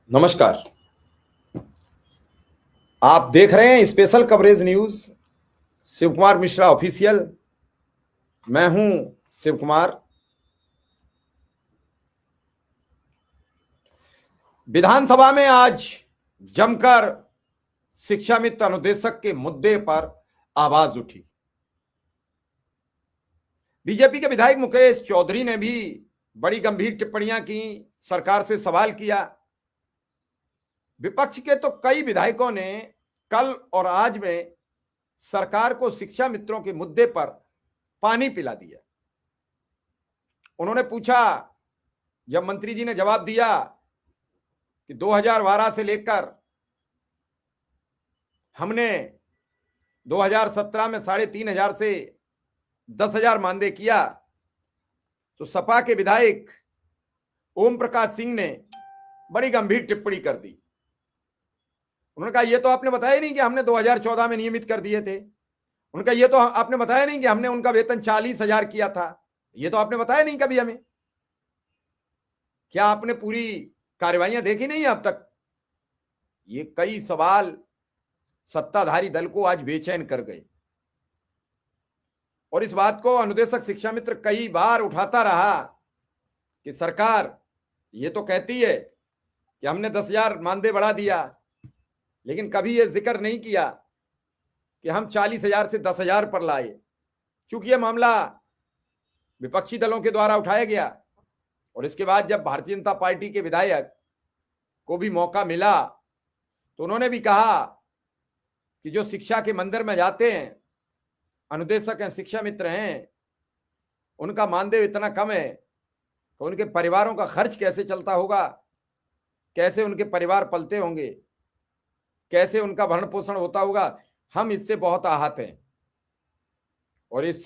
नमस्कार। आप देख रहे हैं special coverage news Shiv Kumar Mishra official. मैं हूं शिव कुमार। विधानसभा में आज जमकर शिक्षा मित्र अनुदेशक के मुद्दे पर आवाज उठी। बीजेपी के विधायक मुकेश चौधरी ने भी बड़ी गंभीर टिप्पणियां की, सरकार से सवाल किया। विपक्ष के तो कई विधायकों ने कल और आज में सरकार को शिक्षा मित्रों के मुद्दे पर पानी पिला दिया। उन्होंने पूछा, जब मंत्री जी ने जवाब दिया कि 2012 से लेकर हमने 2017 में 3,500 से 10,000 मानदेय किया, तो सपा के विधायक ओम प्रकाश सिंह ने बड़ी गंभीर टिप्पणी कर दी। उन्होंने कहा, यह तो आपने बताया नहीं कि हमने 2014 में नियमित कर दिए थे। उन्होंने कहा, यह तो आपने बताया नहीं कि हमने उनका वेतन 40,000 किया था। यह तो आपने बताया नहीं कभी हमें। क्या आपने पूरी कार्रवाइयां देखी नहीं अब तक? ये कई सवाल सत्ताधारी दल को आज बेचैन कर गए और इस बात को अनुदेशक शिक्षा मित्र कई बार उठाता रहा कि सरकार ये तो कहती है कि हमने 10,000 मानदेय बढ़ा दिया, लेकिन कभी ये जिक्र नहीं किया कि हम 40,000 से 10,000 पर लाए। चूंकि यह मामला विपक्षी दलों के द्वारा उठाया गया और इसके बाद जब भारतीय जनता पार्टी के विधायक को भी मौका मिला तो उन्होंने भी कहा कि जो शिक्षा के मंदिर में जाते हैं, अनुदेशक हैं, शिक्षा मित्र हैं, उनका मानदेय इतना कम है तो उनके परिवारों का खर्च कैसे चलता होगा, कैसे उनके परिवार पलते होंगे, कैसे उनका भरण पोषण होता होगा। हम इससे बहुत आहत हैं और इस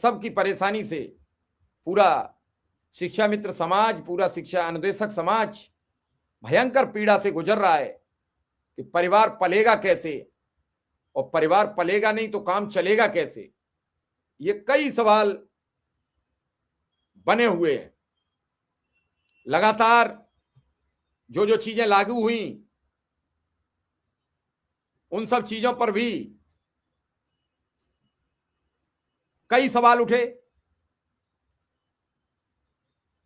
सब की परेशानी से पूरा शिक्षा मित्र समाज, पूरा शिक्षा अनुदेशक समाज भयंकर पीड़ा से गुजर रहा है कि परिवार पलेगा कैसे, और परिवार पलेगा नहीं तो काम चलेगा कैसे। ये कई सवाल बने हुए हैं। लगातार जो चीजें लागू हुई उन सब चीजों पर भी कई सवाल उठे।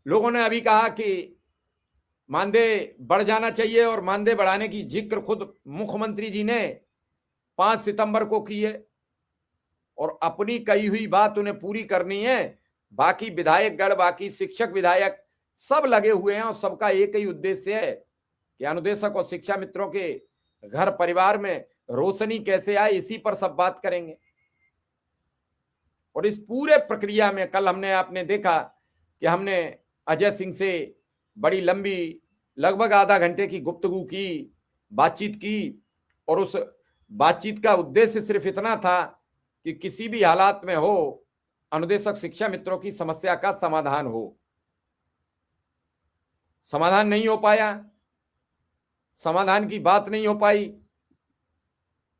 लोगों ने अभी कहा कि मानदेय बढ़ जाना चाहिए और मानदेय बढ़ाने की जिक्र खुद मुख्यमंत्री जी ने 5 सितंबर को की है और अपनी कही हुई बात उन्हें पूरी करनी है। बाकी विधायकगण, बाकी शिक्षक विधायक सब लगे हुए हैं और सबका एक ही उद्देश्य है कि अनुदेशक और शिक्षा मित्रों के घर परिवार में रोशनी कैसे आए, इसी पर सब बात करेंगे। और इस पूरे प्रक्रिया में कल आपने देखा कि हमने अजय सिंह से बड़ी लंबी, लगभग आधा घंटे की गुफ्तगू की, बातचीत की और उस बातचीत का उद्देश्य सिर्फ इतना था कि किसी भी हालात में हो अनुदेशक शिक्षा मित्रों की समस्या का समाधान हो। समाधान नहीं हो पाया, समाधान की बात नहीं हो पाई,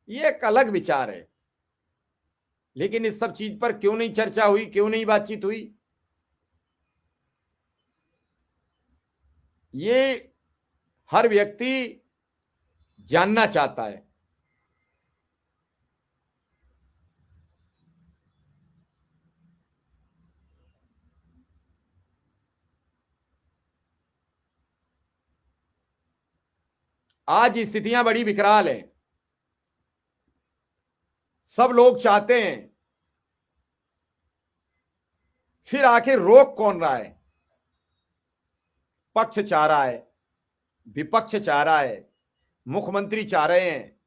ये एक अलग विचार है। लेकिन इस सब चीज पर क्यों नहीं चर्चा हुई, क्यों नहीं बातचीत हुई, ये हर व्यक्ति जानना चाहता है। आज स्थितियां बड़ी विकराल हैं। सब लोग चाहते हैं, फिर आखिर रोक कौन रहा है? पक्ष चाह रहा है, विपक्ष चाह रहा है, मुख्यमंत्री चाह रहे हैं,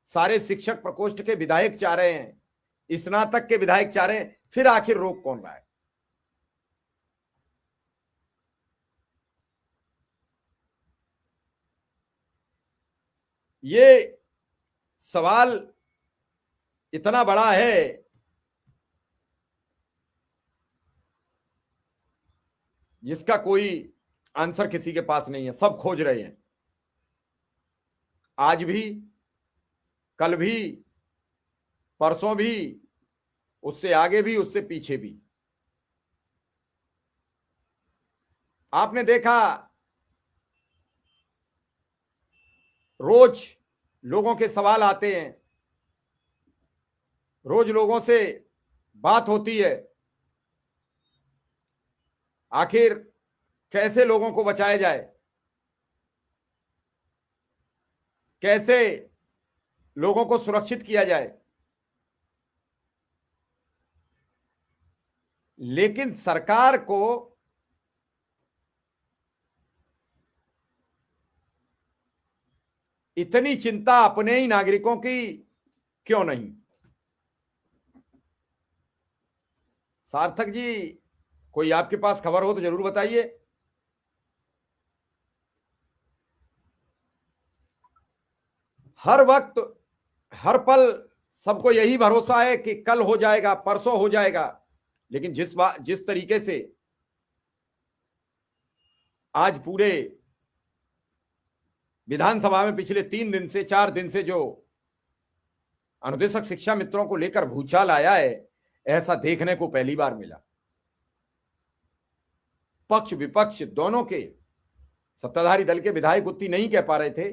सारे शिक्षक प्रकोष्ठ के विधायक चाह रहे हैं, स्नातक के विधायक चाह रहे हैं, फिर आखिर रोक कौन रहा है? ये सवाल इतना बड़ा है जिसका कोई आंसर किसी के पास नहीं है। सब खोज रहे हैं, आज भी, कल भी, परसों भी, उससे आगे भी, उससे पीछे भी। आपने देखा रोज लोगों के सवाल आते हैं, रोज लोगों से बात होती है, आखिर कैसे लोगों को बचाया जाए, कैसे लोगों को सुरक्षित किया जाए। लेकिन सरकार को इतनी चिंता अपने ही नागरिकों की क्यों नहीं? सार्थक जी, कोई आपके पास खबर हो तो जरूर बताइए। हर वक्त हर पल सबको यही भरोसा है कि कल हो जाएगा, परसों हो जाएगा, लेकिन जिस तरीके से आज पूरे विधानसभा में पिछले 3 दिन से 4 दिन से जो अनुदेशक शिक्षा मित्रों को लेकर भूचाल आया है, ऐसा देखने को पहली बार मिला। पक्ष विपक्ष दोनों के, सत्ताधारी दल के विधायक उतनी नहीं कह पा रहे थे,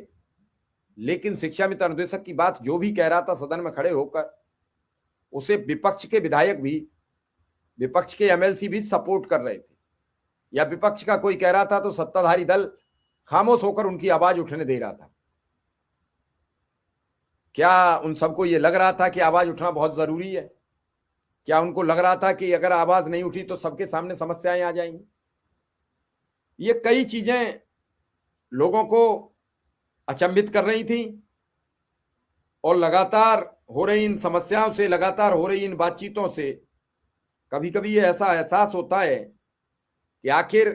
लेकिन शिक्षा मित्र अनुदेशक की बात जो भी कह रहा था सदन में खड़े होकर, उसे विपक्ष के विधायक भी, विपक्ष के एमएलसी भी सपोर्ट कर रहे थे, या विपक्ष का कोई कह रहा था तो सत्ताधारी दल खामोश होकर उनकी आवाज उठने दे रहा था। क्या उन सबको यह लग रहा था कि आवाज उठना बहुत जरूरी है? क्या उनको लग रहा था कि अगर आवाज नहीं उठी तो सबके सामने समस्याएं आ जाएंगी? ये कई चीजें लोगों को अचंभित कर रही थी, और लगातार हो रही इन समस्याओं से, लगातार हो रही इन बातचीतों से कभी कभी ये ऐसा एहसास होता है कि आखिर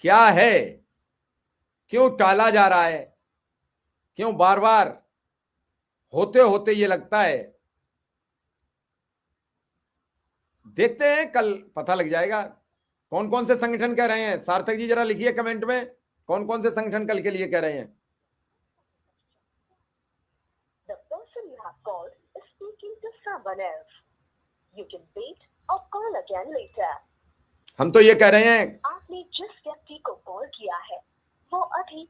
क्या है, क्यों टाला जा रहा है, क्यों बार बार होते होते ये लगता है। देखते हैं, कल पता लग जाएगा कौन कौन से संगठन कह रहे हैं। सार्थक जी जरा लिखिए कमेंट में, कौन कौन से संगठन कल के लिए कह रहे हैं। The person you have called is speaking to someone else. You can wait or call again later. हम तो ये कह रहे हैं, आपने जिस व्यक्ति को कॉल किया है वो अभी,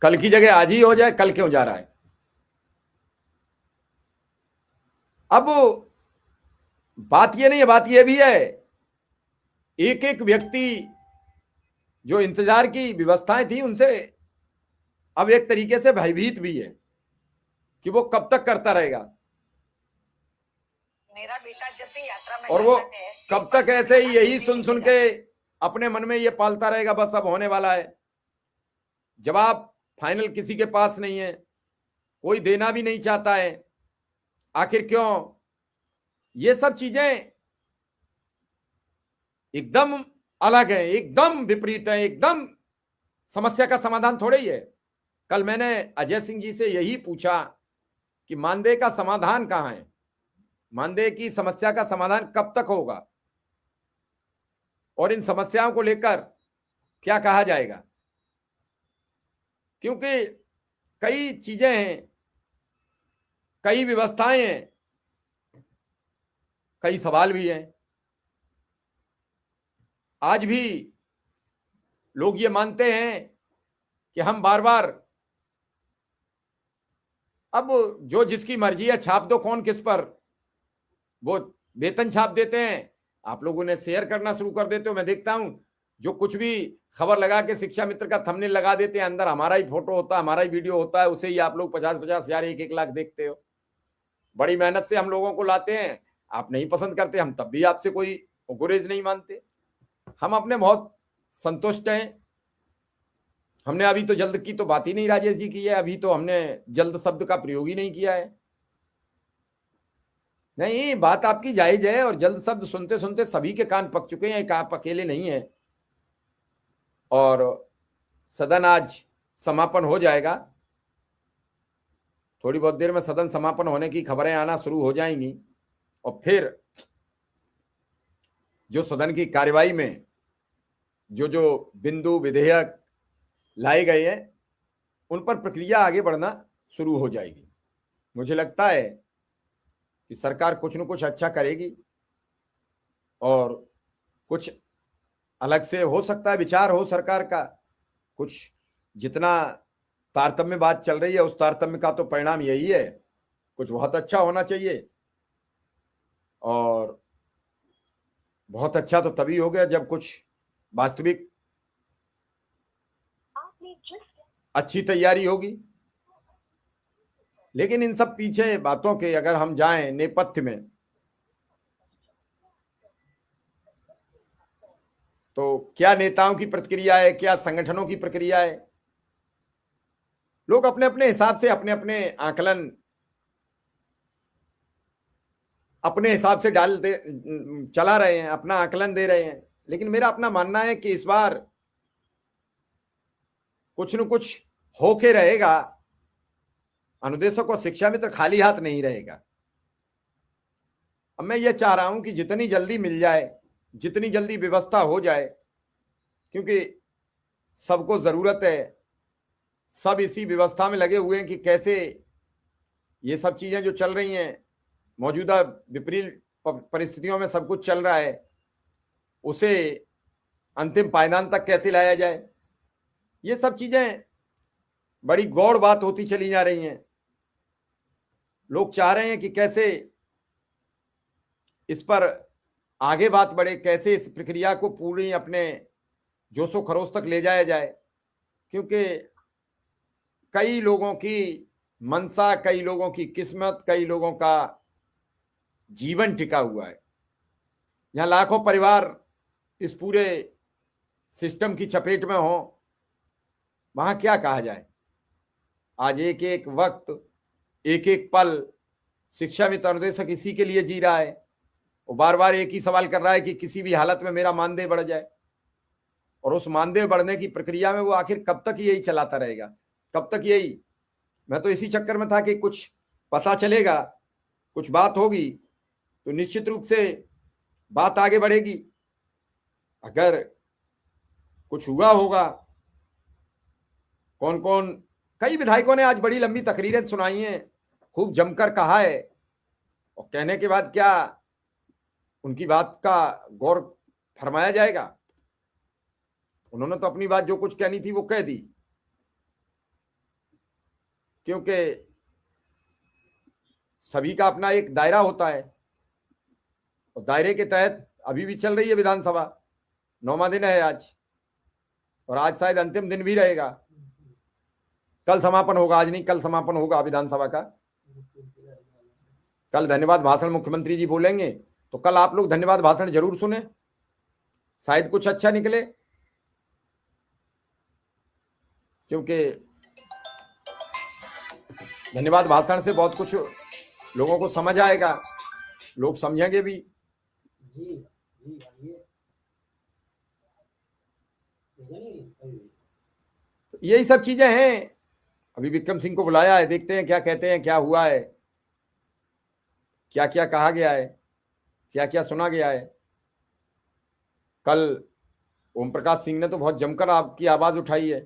कल की जगह आज ही हो जाए, कल क्यों जा रहा है? अब बात ये नहीं है, बात ये भी है, एक एक व्यक्ति जो इंतजार की व्यवस्थाएं थी उनसे अब एक तरीके से भयभीत भी है कि वो कब तक करता रहेगा, मेरा बेटा जब भी यात्रा में और वो कब तक ऐसे ही यही सुन सुन के अपने मन में ये पालता रहेगा, बस अब होने वाला है। जवाब फाइनल किसी के पास नहीं है, कोई देना भी नहीं चाहता है। आखिर क्यों? ये सब चीजें एकदम अलग है, एकदम विपरीत है, एकदम समस्या का समाधान थोड़े ही है। कल मैंने अजय सिंह जी से यही पूछा कि मानदेय का समाधान कहां है, मानदेय की समस्या का समाधान कब तक होगा, और इन समस्याओं को लेकर क्या कहा जाएगा? क्योंकि कई चीजें हैं, कई व्यवस्थाएं हैं, कई सवाल भी हैं। आज भी लोग ये मानते हैं कि हम बार बार, अब जो जिसकी मर्जी है छाप दो, कौन किस पर वो वेतन छाप देते हैं, आप लोगों ने शेयर करना शुरू कर देते हो। मैं देखता हूं जो कुछ भी खबर लगा के शिक्षा मित्र का थंबनेल लगा देते हैं, अंदर हमारा ही फोटो होता है, हमारा ही वीडियो होता है, उसे ही आप लोग 50-50 हजार 1-1 लाख देखते हो। बड़ी मेहनत से हम लोगों को लाते हैं, आप नहीं पसंद करते, हम तब भी आपसे कोई गुरेज नहीं मानते। हम अपने बहुत संतुष्ट हैं। हमने अभी तो जल्द की तो बात ही नहीं राजेश जी की है, अभी तो हमने जल्द शब्द का प्रयोग ही नहीं किया है। नहीं, बात आपकी जायज है, और जल्द शब्द सुनते सुनते सभी के कान पक चुके हैं, आप अकेले नहीं हैं। और सदन आज समापन हो जाएगा, थोड़ी बहुत देर में सदन समापन होने की खबरें आना शुरू हो जाएंगी, और फिर जो सदन की कार्यवाही में जो जो बिंदु विधेयक लाए गए हैं उन पर प्रक्रिया आगे बढ़ना शुरू हो जाएगी। मुझे लगता है कि सरकार कुछ न कुछ अच्छा करेगी, और कुछ अलग से हो सकता है विचार हो सरकार का, कुछ जितना तारतम्य बात चल रही है, उस तारतम्य का तो परिणाम यही है, कुछ बहुत अच्छा होना चाहिए। और बहुत अच्छा तो तभी हो गया जब कुछ वास्तविक आपने जिस अच्छी तैयारी होगी। लेकिन इन सब पीछे बातों के अगर हम जाएं नेपथ्य में, तो क्या नेताओं की प्रतिक्रिया है, क्या संगठनों की प्रक्रिया है। लोग अपने अपने हिसाब से अपने अपने आकलन अपने हिसाब से डाल दे चला रहे हैं, अपना आकलन दे रहे हैं। लेकिन मेरा अपना मानना है कि इस बार कुछ न कुछ होके रहेगा। अनुदेशक और शिक्षा मित्र खाली हाथ नहीं रहेगा। अब मैं ये चाह रहा हूं कि जितनी जल्दी मिल जाए, जितनी जल्दी व्यवस्था हो जाए, क्योंकि सबको जरूरत है, सब इसी व्यवस्था में लगे हुए हैं कि कैसे ये सब चीजें जो चल रही हैं, मौजूदा विपरीत परिस्थितियों में सब कुछ चल रहा है, उसे अंतिम पायदान तक कैसे लाया जाए। ये सब चीजें बड़ी गौड़ बात होती चली जा रही हैं। लोग चाह रहे हैं कि कैसे इस पर आगे बात बढ़े, कैसे इस प्रक्रिया को पूरी अपने जोशो खरोश तक ले जाया जाए, क्योंकि कई लोगों की मनसा, कई लोगों की किस्मत, कई लोगों का जीवन टिका हुआ है। यहां लाखों परिवार इस पूरे सिस्टम की चपेट में हो, वहां क्या कहा जाए। आज एक एक वक्त, एक एक पल शिक्षा मित्र अनुदेशक इसी के लिए जी रहा है। वो बार बार एक ही सवाल कर रहा है कि किसी भी हालत में मेरा मानदेय बढ़ जाए। और उस मानदेय बढ़ने की प्रक्रिया में वो आखिर कब तक यही चलाता रहेगा, कब तक यही। मैं तो इसी चक्कर में था कि कुछ पता चलेगा, कुछ बात होगी तो निश्चित रूप से बात आगे बढ़ेगी। अगर कुछ हुआ होगा, कौन कौन, कई विधायकों ने आज बड़ी लंबी तकरीरें सुनाई हैं, खूब जमकर कहा है, और कहने के बाद क्या उनकी बात का गौर फरमाया जाएगा। उन्होंने तो अपनी बात जो कुछ कहनी थी वो कह दी, क्योंकि सभी का अपना एक दायरा होता है, और दायरे के तहत अभी भी चल रही है विधानसभा। 9वां दिन है आज, और आज शायद अंतिम दिन भी रहेगा। कल समापन होगा, आज नहीं, कल समापन होगा विधानसभा का। कल धन्यवाद भाषण मुख्यमंत्री जी बोलेंगे, तो कल आप लोग धन्यवाद भाषण जरूर सुने, शायद कुछ अच्छा निकले। क्योंकि धन्यवाद भाषण से बहुत कुछ लोगों को समझ आएगा, लोग समझेंगे भी। यही सब चीजें हैं। अभी विक्रम सिंह को बुलाया है, देखते हैं क्या कहते हैं, क्या हुआ है, क्या क्या कहा गया है, क्या क्या सुना गया है। कल ओम प्रकाश सिंह ने तो बहुत जमकर आपकी आवाज उठाई है।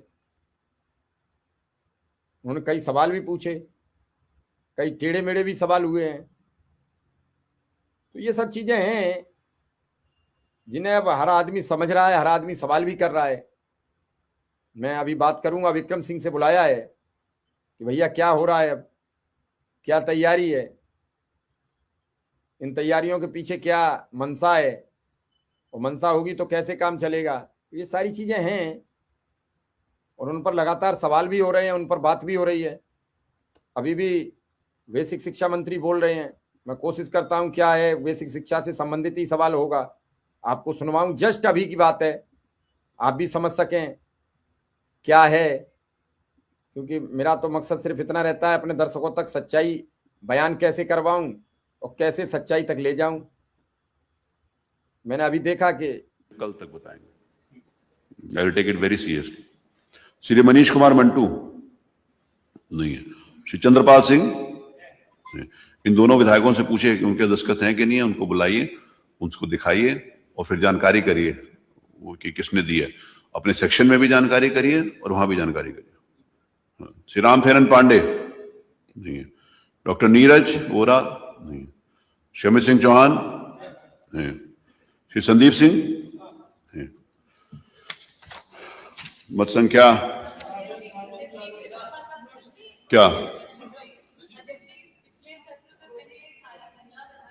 उन्होंने कई सवाल भी पूछे, कई टेढ़े मेढ़े भी सवाल हुए हैं। तो ये सब चीजें हैं जिन्हें अब हर आदमी समझ रहा है, हर आदमी सवाल भी कर रहा है। मैं अभी बात करूंगा, विक्रम सिंह से बुलाया है कि भैया क्या हो रहा है, अब क्या तैयारी है, इन तैयारियों के पीछे क्या मनसा है, और मनसा होगी तो कैसे काम चलेगा। ये सारी चीजें हैं, और उन पर लगातार सवाल भी हो रहे हैं, उन पर बात भी हो रही है। अभी भी बेसिक शिक्षा मंत्री बोल रहे हैं, मैं कोशिश करता हूं क्या है, बेसिक शिक्षा से संबंधित ही सवाल होगा, आपको सुनवाऊं। जस्ट अभी की बात है, आप भी समझ सकें क्या है। क्योंकि मेरा तो मकसद सिर्फ इतना रहता है, अपने दर्शकों तक सच्चाई बयान कैसे करवाऊं और कैसे सच्चाई तक ले जाऊं। मैंने अभी देखा कि कल तक बताएंगे। I will take it very seriously. Shri Manish Kumar Mantu नहीं है, श्री चंद्रपाल सिंह, इन दोनों विधायकों से पूछे कि उनके दस्तखत हैं कि नहीं है, उनको बुलाइए, उनको दिखाइए और फिर जानकारी करिए वो कि किसने दी है। अपने सेक्शन में भी जानकारी करिए और वहां भी जानकारी करिए। श्री राम फेरन पांडे नहीं है, डॉक्टर नीरज वोरा नहीं, श्री अमित सिंह चौहान नहीं, श्री संदीप सिंह नहीं। मत संख्या क्या?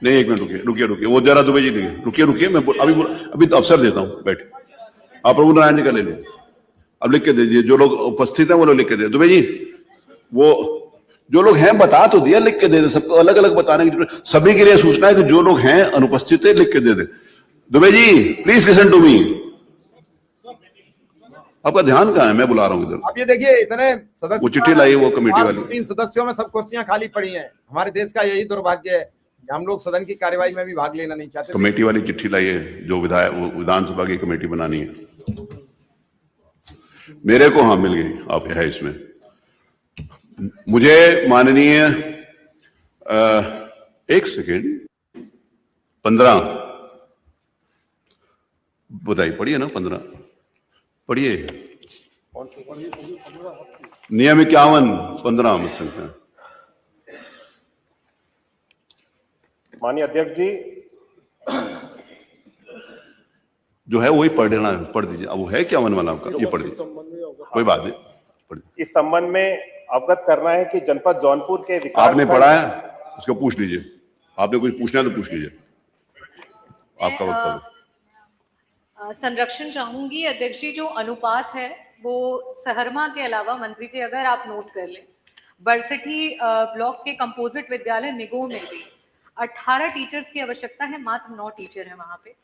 नहीं, एक मिनट रुकिए, वो जरा दुबे जी रुकिए, मैं अभी तो अवसर देता हूं, बैठ। आप प्रभु नारायण जी का ले लें, अब लिख के दीजिए, जो लोग उपस्थित हैं वो लोग लिख के दे। दुबे जी, वो जो लोग हैं बता तो दिया, लिख के दे दे, सबको अलग अलग बताने की जरूरत, सभी के लिए सूचना है कि जो लोग हैं अनुपस्थित है लिख के दे दे। Dubey ji please listen to me, आपका ध्यान कहाँ है? मैं बुला रहा हूँ इधर। अब ये देखिए, इतने सदस्य वो चिट्ठी लाई वो कमेटी वाली, 3 सदस्यों में सब कुर्सियां खाली पड़ी हैं। हमारे देश का यही दुर्भाग्य है कि हम लोग सदन की कार्यवाही में भी भाग लेना नहीं चाहते। कमेटी वाली चिट्ठी लाई है, जो विधानसभा की कमेटी बनानी है, मेरे को हाँ मिल गई, आप है इसमें। मुझे माननीय 1 सेकेंड 15 बताइए, पढ़िए ना 15 पढ़िए, नियम 51 15 मत संख्या। माननीय अध्यक्ष जी, जो है वही पढ़ दीजिए। अब वो है 51 वाला आपका, ये पढ़ दीजिए, कोई बात नहीं, पढ़ दीजिए। इस संबंध में अवगत करना है कि जनपद जौनपुर के विकास, आपने पढ़ा है, उसको पूछ लीजिए, आपने कुछ पूछना है तो पूछ लीजिए, आपका वक्तव्य। संरक्षण चाहूंगी अध्यक्ष जी, जो अनुपात है वो सहरमा के अलावा मंत्री जी अगर आप नोट कर लें, बरसठी ब्लॉक के कंपोजिट विद्यालय निगो में भी 18 टीचर्स की आवश्यकता है, मात्र 9 टीचर है वहां पे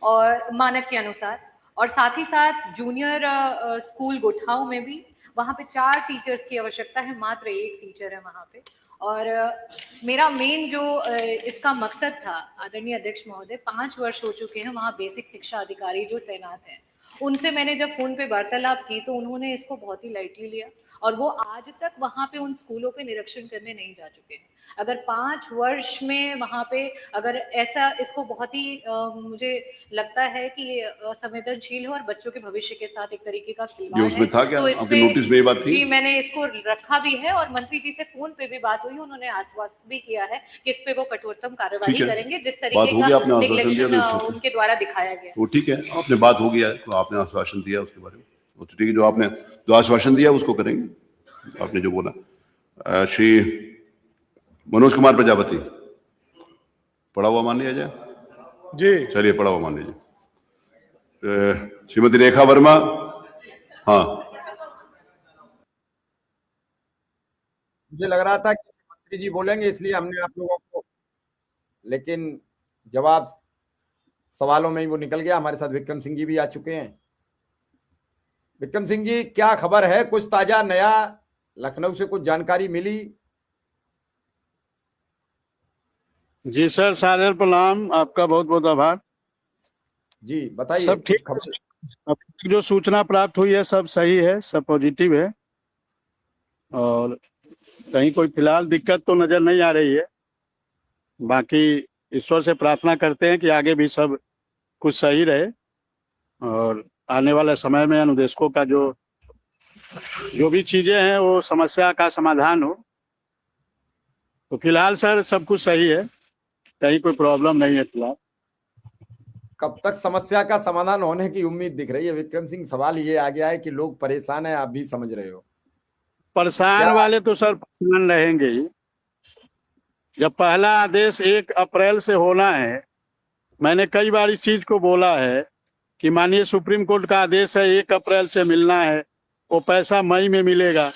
और मानक के अनुसार। और साथ ही साथ जूनियर स्कूल गुठाओं में भी वहां पे 4 टीचर्स की आवश्यकता है, मात्र 1 टीचर है वहां पे। और मेरा मेन जो इसका मकसद था, आदरणीय अध्यक्ष महोदय, 5 वर्ष हो चुके हैं वहाँ बेसिक शिक्षा अधिकारी जो तैनात हैं, उनसे मैंने जब फोन पे वार्तालाप की तो उन्होंने इसको बहुत ही लाइटली लिया और वो आज तक वहाँ पे उन स्कूलों पे निरीक्षण करने नहीं जा चुके हैं। अगर 5 वर्ष में वहाँ पे अगर ऐसा, इसको बहुत ही मुझे लगता है कि संवेदनशील है और बच्चों के भविष्य के साथ एक तरीके का खिलवाड़ है। उसमें था क्या? तो आपके नोटिस में ये बात थी? जी, मैंने इसको रखा भी है और मंत्री जी से फोन पे भी बात हुई, उन्होंने आश्वासन भी किया है कि इस पे वो कठोरतम कार्यवाही करेंगे, जिस तरीके का निगलेक्शन उनके द्वारा दिखाया गया। वो ठीक है, आपने बात हो गया है, तो आपने आश्वासन दिया उसके बारे में, वो तो ठीक है, जो आपने जो आश्वासन दिया उसको करेंगे, आपने जो बोला। श्री मनोज कुमार प्रजापति, पढ़ा हुआ मान लिया जाए जी? चलिए, पढ़ा हुआ मान लीजिए। श्रीमती रेखा वर्मा, हाँ, मुझे लग रहा था कि मंत्री जी बोलेंगे इसलिए हमने आप लोगों को, लेकिन जवाब सवालों में ही वो निकल गया। हमारे साथ विक्रम सिंह जी भी आ चुके हैं। विक्रम सिंह जी, क्या खबर है? कुछ ताजा नया लखनऊ से कुछ जानकारी मिली? जी सर, सादर प्रणाम, आपका बहुत बहुत आभार जी, बताइए। सब ठीक है, जो सूचना प्राप्त हुई है सब सही है, सब पॉजिटिव है और कहीं कोई फिलहाल दिक्कत तो नजर नहीं आ रही है। बाकी ईश्वर से प्रार्थना करते हैं कि आगे भी सब कुछ सही रहे और आने वाले समय में अनुदेशकों का जो भी चीजें हैं वो समस्या का समाधान हो। तो फिलहाल सर सब कुछ सही है, कहीं कोई प्रॉब्लम नहीं है फिलहाल। कब तक समस्या का समाधान होने की उम्मीद दिख रही है विक्रम सिंह? सवाल ये आ गया है कि लोग परेशान हैं, आप भी समझ रहे हो। परेशान वाले तो सर परेशान रहेंगे ही। जब पहला आदेश 1 अप्रैल से होना है, मैंने कई बार इस चीज को बोला है कि माननीय सुप्रीम कोर्ट का आदेश है 1 अप्रैल से मिलना है, वो पैसा मई में मिलेगा,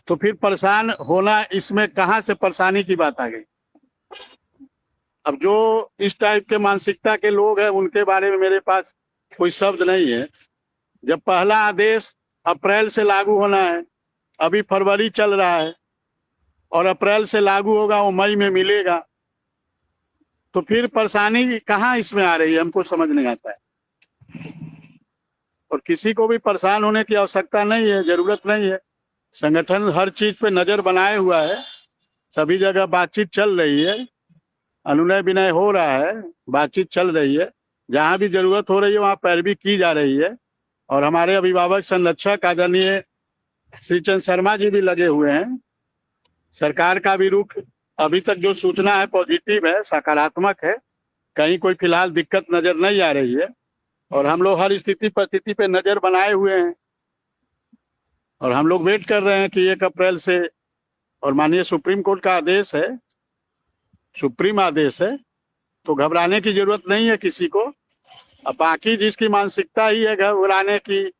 तो फिर परेशान होना, इसमें कहाँ से परेशानी की बात आ गई? अब जो इस टाइप के मानसिकता के लोग हैं उनके बारे में मेरे पास कोई शब्द नहीं है। जब पहला आदेश अप्रैल से लागू होना है, अभी फरवरी चल रहा है और अप्रैल से लागू होगा, वो मई में मिलेगा, तो फिर परेशानी कहाँ इसमें आ रही है, हमको समझ नहीं आता है। और किसी को भी परेशान होने की आवश्यकता नहीं है, जरूरत नहीं है। संगठन हर चीज पे नजर बनाए हुआ है, सभी जगह बातचीत चल रही है, अनुनय विनय हो रहा है, बातचीत चल रही है, जहां भी जरूरत हो रही है वहां पैरवी की जा रही है। और हमारे अभिभावक संरक्षक आदरणीय श्री चंद शर्मा जी भी लगे हुए हैं। सरकार का भी रुख अभी तक जो सूचना है पॉजिटिव है, सकारात्मक है, कहीं कोई फिलहाल दिक्कत नजर नहीं आ रही है और हम लोग हर स्थिति परिस्थिति पे नजर बनाए हुए हैं और हम लोग वेट कर रहे हैं कि 1 अप्रैल से और माननीय सुप्रीम कोर्ट का आदेश है, सुप्रीम आदेश है, तो घबराने की जरूरत नहीं है किसी को। अब बाकी जिसकी मानसिकता ही है घबराने की,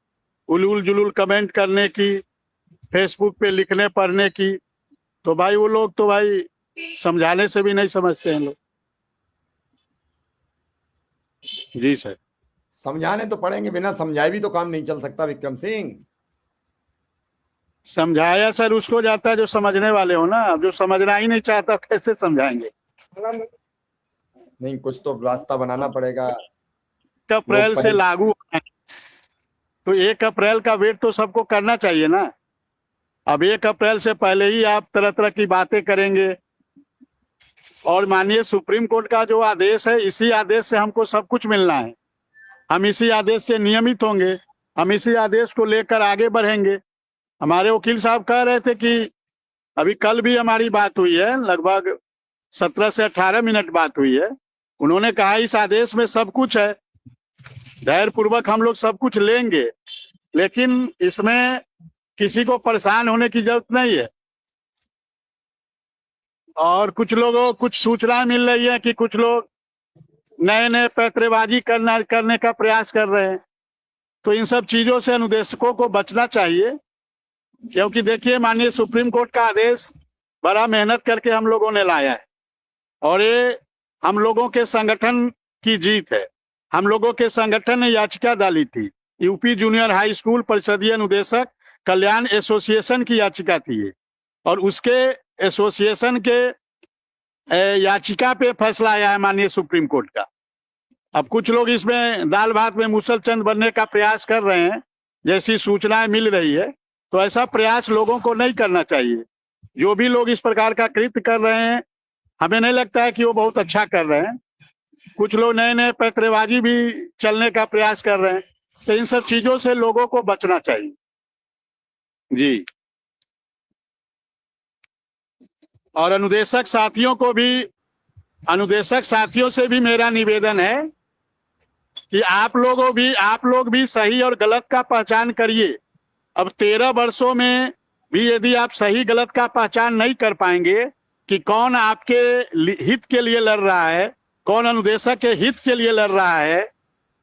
उलूल जुलूल कमेंट करने की, फेसबुक पे लिखने पढ़ने की, तो भाई वो लोग तो भाई समझाने से भी नहीं समझते हैं लोग। जी सर। समझाने तो पड़ेंगे, बिना समझाए भी तो काम नहीं चल सकता विक्रम सिंह। समझाया सर उसको जाता है जो समझने वाले हो ना, अब जो समझना ही नहीं चाहता कैसे समझाएंगे। नहीं, कुछ तो रास्ता बनाना पड़ेगा। 1 अप्रैल से लागू होना है, तो 1 अप्रैल का वेट तो सबको करना चाहिए ना। अब 1 अप्रैल से पहले ही आप तरह तरह की बातें करेंगे, और माननीय सुप्रीम कोर्ट का जो आदेश है, इसी आदेश से हमको सब कुछ मिलना है। हम इसी आदेश से नियमित होंगे, हम इसी आदेश को लेकर आगे बढ़ेंगे। हमारे वकील साहब कह रहे थे कि अभी कल भी हमारी बात हुई है, लगभग 17 से 18 मिनट बात हुई है। उन्होंने कहा इस आदेश में सब कुछ है, धैर्य पूर्वक हम लोग सब कुछ लेंगे, लेकिन इसमें किसी को परेशान होने की जरूरत नहीं है। और कुछ लोगों को कुछ सूचना मिल रही है कि कुछ लोग नए नए पैंतरेबाजी करने का प्रयास कर रहे हैं, तो इन सब चीजों से अनुदेशकों को बचना चाहिए। क्योंकि देखिए, माननीय सुप्रीम कोर्ट का आदेश बड़ा मेहनत करके हम लोगों ने लाया है, और ये हम लोगों के संगठन की जीत है। हम लोगों के संगठन ने याचिका डाली थी, यूपी जूनियर हाई स्कूल परिषदीय अनुदेशक कल्याण एसोसिएशन की याचिका थी ये, और उसके एसोसिएशन के याचिका पे फैसला आया है माननीय सुप्रीम कोर्ट का। अब कुछ लोग इसमें दाल भात में मुसलचंद बनने का प्रयास कर रहे हैं, जैसी सूचनाएं मिल रही है, तो ऐसा प्रयास लोगों को नहीं करना चाहिए। जो भी लोग इस प्रकार का कृत्य कर रहे हैं, हमें नहीं लगता है कि वो बहुत अच्छा कर रहे हैं। कुछ लोग नए नए पैंतरेबाजी भी चलने का प्रयास कर रहे हैं, तो इन सब चीजों से लोगों को बचना चाहिए। जी। और अनुदेशक साथियों से भी मेरा निवेदन है कि आप लोग भी सही और गलत का पहचान करिए। अब 13 वर्षों में भी यदि आप सही गलत का पहचान नहीं कर पाएंगे कि कौन आपके हित के लिए लड़ रहा है, कौन अनुदेशक के हित के लिए लड़ रहा है,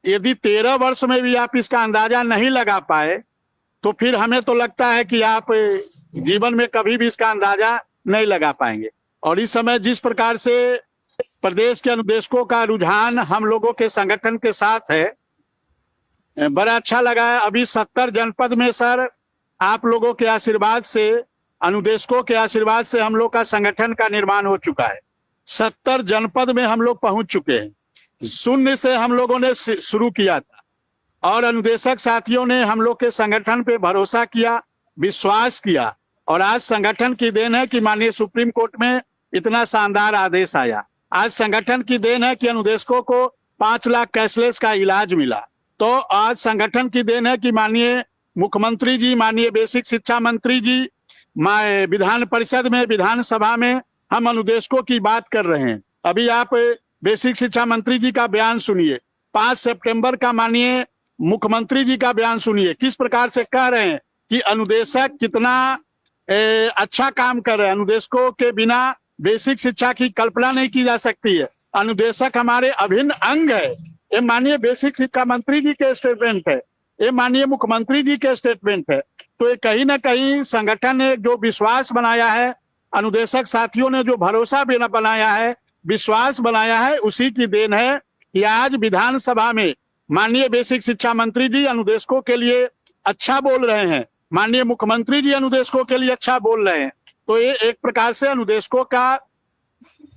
यदि 13 वर्ष में भी आप इसका अंदाजा नहीं लगा पाए, तो फिर हमें तो लगता है कि आप जीवन में कभी भी इसका अंदाजा नहीं लगा पाएंगे। और इस समय जिस प्रकार से प्रदेश के अनुदेशकों का रुझान हम लोगों के संगठन के साथ है, बड़ा अच्छा लगा है। अभी 70 जनपद में सर आप लोगों के आशीर्वाद से, अनुदेशकों के आशीर्वाद से हम लोग का संगठन का निर्माण हो चुका है। 70 जनपद में हम लोग पहुंच चुके हैं। शून्य से हम लोगों ने शुरू किया था, और अनुदेशक साथियों ने हम लोग के संगठन पे भरोसा किया, विश्वास किया, और आज संगठन की देन है कि माननीय सुप्रीम कोर्ट में इतना शानदार आदेश आया। आज संगठन की देन है कि अनुदेशकों को 5 लाख कैशलेस का इलाज मिला। तो आज संगठन की देन है कि माननीय मुख्यमंत्री जी, माननीय बेसिक शिक्षा मंत्री जी, विधान परिषद में, विधानसभा में हम अनुदेशकों की बात कर रहे हैं। अभी आप बेसिक शिक्षा मंत्री जी का बयान सुनिए, 5 सितंबर का माननीय मुख्यमंत्री जी का बयान सुनिए, किस प्रकार से कह रहे हैं कि अनुदेशक कितना अच्छा काम कर रहे हैं। अनुदेशकों के बिना बेसिक शिक्षा की कल्पना नहीं की जा सकती है। अनुदेशक हमारे अभिन्न अंग है। ये माननीय बेसिक शिक्षा मंत्री जी के स्टेटमेंट है, ये माननीय मुख्यमंत्री जी के स्टेटमेंट है। तो ये कहीं ना कहीं संगठन ने जो विश्वास बनाया है, अनुदेशक साथियों ने जो भरोसा बनाया है, विश्वास बनाया है, उसी की देन है कि आज विधानसभा में माननीय बेसिक शिक्षा मंत्री जी अनुदेशकों के लिए अच्छा बोल रहे हैं, माननीय मुख्यमंत्री जी अनुदेशकों के लिए अच्छा बोल रहे हैं। तो ये एक प्रकार से अनुदेशकों का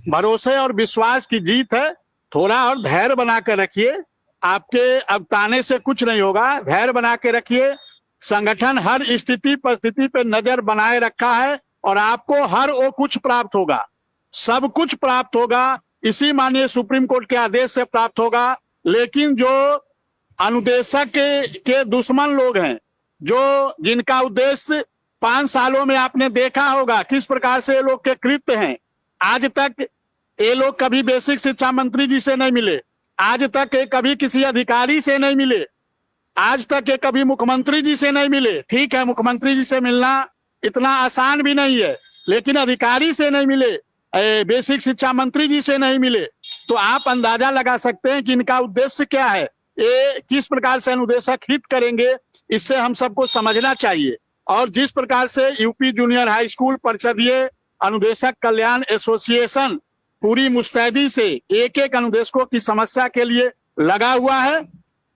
भरोसे और विश्वास की जीत है। थोड़ा और धैर्य बना कर रखिए, आपके अगताने से कुछ नहीं होगा, धैर्य बना के रखिए। संगठन हर स्थिति परिस्थिति पे नजर बनाए रखा है, और आपको हर वो कुछ प्राप्त होगा, सब कुछ प्राप्त होगा, इसी माननीय सुप्रीम कोर्ट के आदेश से प्राप्त होगा। लेकिन जो अनुदेशक के दुश्मन लोग हैं, जो जिनका उद्देश्य 5 सालों में आपने देखा होगा किस प्रकार से ये लोग के कृत्य हैं। आज तक ये लोग कभी बेसिक शिक्षा मंत्री जी से नहीं मिले, आज तक ये कभी किसी अधिकारी से नहीं मिले, आज तक ये कभी मुख्यमंत्री जी से नहीं मिले। ठीक है, मुख्यमंत्री जी से मिलना इतना आसान भी नहीं है, लेकिन अधिकारी से नहीं मिले, बेसिक शिक्षा मंत्री जी से नहीं मिले, तो आप अंदाजा लगा सकते हैं कि इनका उद्देश्य क्या है, ये किस प्रकार से अनुदेशक हित करेंगे, इससे हम सबको समझना चाहिए। और जिस प्रकार से यूपी जूनियर हाई स्कूल परिषदीय अनुदेशक कल्याण एसोसिएशन पूरी मुस्तैदी से एक एक अनुदेशकों की समस्या के लिए लगा हुआ है।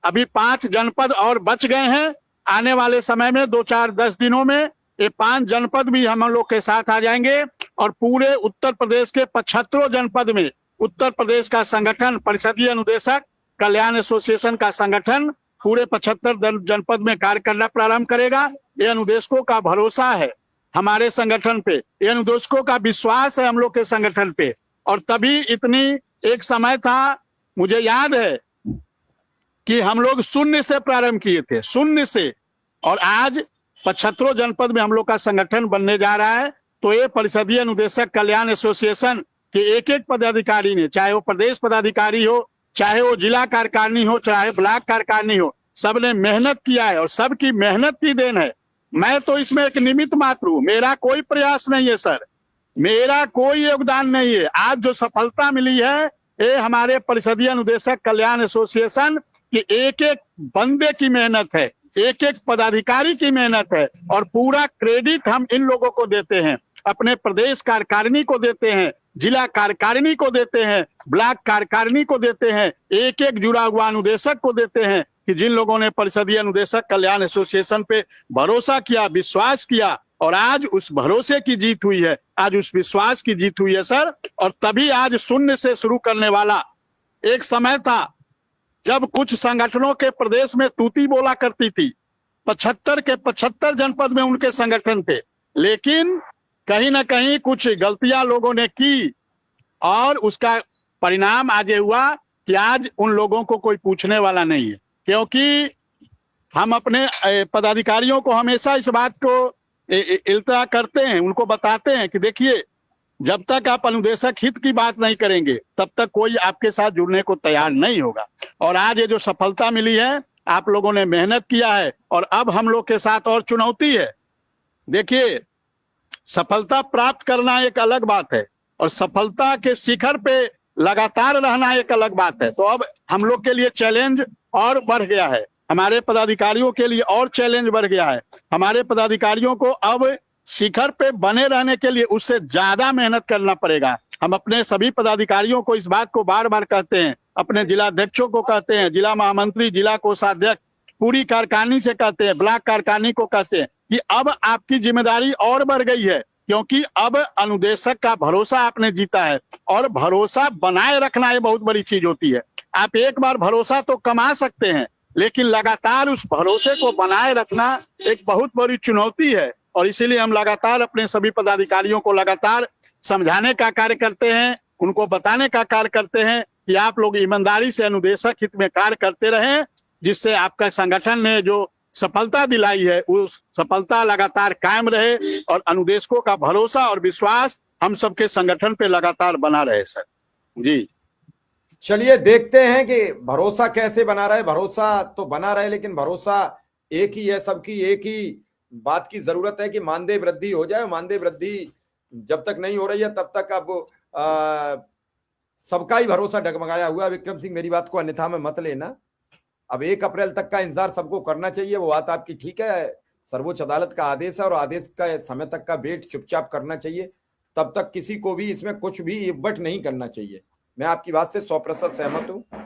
अभी 5 जनपद और बच गए हैं, आने वाले समय में 2-4-10 दिनों में ये 5 जनपद भी हम लोग के साथ आ जाएंगे और पूरे उत्तर प्रदेश के 75 जनपद में उत्तर प्रदेश का संगठन परिषदीय अनुदेशक कल्याण एसोसिएशन का संगठन पूरे 75 जनपद में कार्य करना प्रारंभ करेगा। ये अनुदेशकों का भरोसा है हमारे संगठन पे, ये अनुदेशकों का विश्वास है हम लोग के संगठन पे। और तभी इतनी एक समय था, मुझे याद है कि हम लोग शून्य से प्रारंभ किए थे, शून्य से, और आज 75 जनपद में हम लोग का संगठन बनने जा रहा है। तो ये परिषदीय अनुदेशक कल्याण एसोसिएशन के एक एक पदाधिकारी ने, चाहे वो प्रदेश पदाधिकारी हो, चाहे वो जिला कार्यकारिणी हो, चाहे ब्लॉक कार्यकारिणी हो, सबने मेहनत किया है और सबकी मेहनत की देन है। मैं तो इसमें एक निमित्त मात्र हूं, मेरा कोई प्रयास नहीं है सर, मेरा कोई योगदान नहीं है। आज जो सफलता मिली है ये हमारे परिषदीय अनुदेशक कल्याण एसोसिएशन की एक एक बंदे की मेहनत है, एक एक पदाधिकारी की मेहनत है। और पूरा क्रेडिट हम इन लोगों को देते हैं, अपने प्रदेश कार्यकारिणी को देते हैं, जिला कार्यकारिणी को देते हैं, ब्लॉक कार्यकारिणी को देते हैं, एक एक जुड़ा हुआ अनुदेशक को देते हैं कि जिन लोगों ने परिषदीय अनुदेशक कल्याण एसोसिएशन पे भरोसा किया, विश्वास किया, और आज उस भरोसे की जीत हुई है, आज उस विश्वास की जीत हुई है सर। और तभी आज शून्य से शुरू करने वाला एक समय था जब कुछ संगठनों के प्रदेश में तूती बोला करती थी, 75 के 75 जनपद में उनके संगठन थे, लेकिन कहीं ना कहीं कुछ गलतियां लोगों ने की और उसका परिणाम आज ये हुआ कि आज उन लोगों को कोई पूछने वाला नहीं है। क्योंकि हम अपने पदाधिकारियों को हमेशा इस बात को इल्तजा करते हैं, उनको बताते हैं कि देखिए, जब तक आप अनुदेशक हित की बात नहीं करेंगे तब तक कोई आपके साथ जुड़ने को तैयार नहीं होगा। और आज ये जो सफलता मिली है, आप लोगों ने मेहनत किया है और अब हम लोग के साथ और चुनौती है। देखिए, सफलता प्राप्त करना एक अलग बात है और सफलता के शिखर पे लगातार रहना एक अलग बात है। तो अब हम लोग के लिए चैलेंज और बढ़ गया है, हमारे पदाधिकारियों के लिए और चैलेंज बढ़ गया है। हमारे पदाधिकारियों को अब शिखर पे बने रहने के लिए उससे ज्यादा मेहनत करना पड़ेगा। हम अपने सभी पदाधिकारियों को इस बात को बार बार कहते हैं, अपने जिला अध्यक्षों को कहते हैं, जिला महामंत्री, जिला कोषाध्यक्ष, पूरी कार्यकारिणी से कहते हैं, ब्लॉक कार्यकारिणी को कहते हैं कि अब आपकी जिम्मेदारी और बढ़ गई है, क्योंकि अब अनुदेशक का भरोसा आपने जीता है। और भरोसा बनाए रखना ये बहुत बड़ी चीज होती है। आप एक बार भरोसा तो कमा सकते हैं, लेकिन लगातार उस भरोसे को बनाए रखना एक बहुत बड़ी चुनौती है। और इसीलिए हम लगातार अपने सभी पदाधिकारियों को लगातार समझाने का कार्य करते हैं, उनको बताने का कार्य करते हैं कि आप लोग ईमानदारी से अनुदेशक हित में कार्य करते रहें, जिससे आपका संगठन ने जो सफलता दिलाई है उस सफलता लगातार कायम रहे और अनुदेशकों का भरोसा और विश्वास हम सबके संगठन पे लगातार बना रहे सर। जी चलिए देखते हैं कि भरोसा कैसे बना रहे। भरोसा तो बना रहे, लेकिन भरोसा एक ही है, सबकी एक ही बात की जरूरत है कि मानदेय वृद्धि हो जाए। मानदेय वृद्धि जब तक नहीं हो रही है तब तक अब सबका ही भरोसा डगमगाया हुआ। विक्रम सिंह, मेरी बात को अन्यथा में मत लेना। अब 1 अप्रैल तक का इंतजार सबको करना चाहिए, वो बात आपकी ठीक है। सर्वोच्च अदालत का आदेश है और आदेश का समय तक का वेट चुपचाप करना चाहिए। तब तक किसी को भी इसमें कुछ भी इब्बट नहीं करना चाहिए। मैं आपकी बात से 100% सहमत हूं,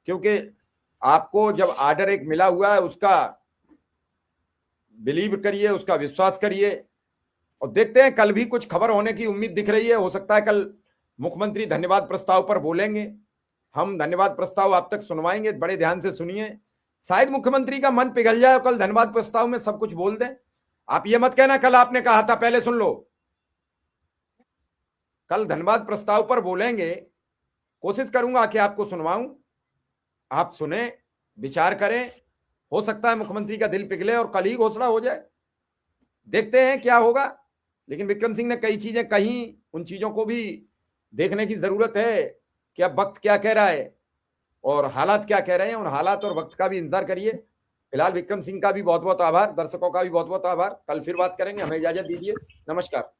क्योंकि आपको जब आर्डर एक मिला हुआ है उसका बिलीव करिए, उसका विश्वास करिए और देखते हैं। कल भी कुछ खबर होने की उम्मीद दिख रही है। हो सकता है कल मुख्यमंत्री धन्यवाद प्रस्ताव पर बोलेंगे, हम धन्यवाद प्रस्ताव आप तक सुनवाएंगे, बड़े ध्यान से सुनिए। शायद मुख्यमंत्री का मन पिघल जाए और कल धन्यवाद प्रस्ताव में सब कुछ बोल दें। आप ये मत कहना कल आपने कहा था, पहले सुन लो। कल धन्यवाद प्रस्ताव पर बोलेंगे, कोशिश करूंगा कि आपको सुनवाऊं, आप सुने, विचार करें। हो सकता है मुख्यमंत्री का दिल पिघले और कल ही घोषणा हो जाए, देखते हैं क्या होगा। लेकिन विक्रम सिंह ने कई चीजें कही, उन चीजों को भी देखने की जरूरत है कि अब वक्त क्या कह रहा है और हालात क्या कह रहे हैं। उन हालात और वक्त का भी इंतजार करिए। फिलहाल विक्रम सिंह का भी बहुत बहुत आभार, दर्शकों का भी बहुत बहुत आभार। कल फिर बात करेंगे, हमें इजाजत दीजिए, नमस्कार।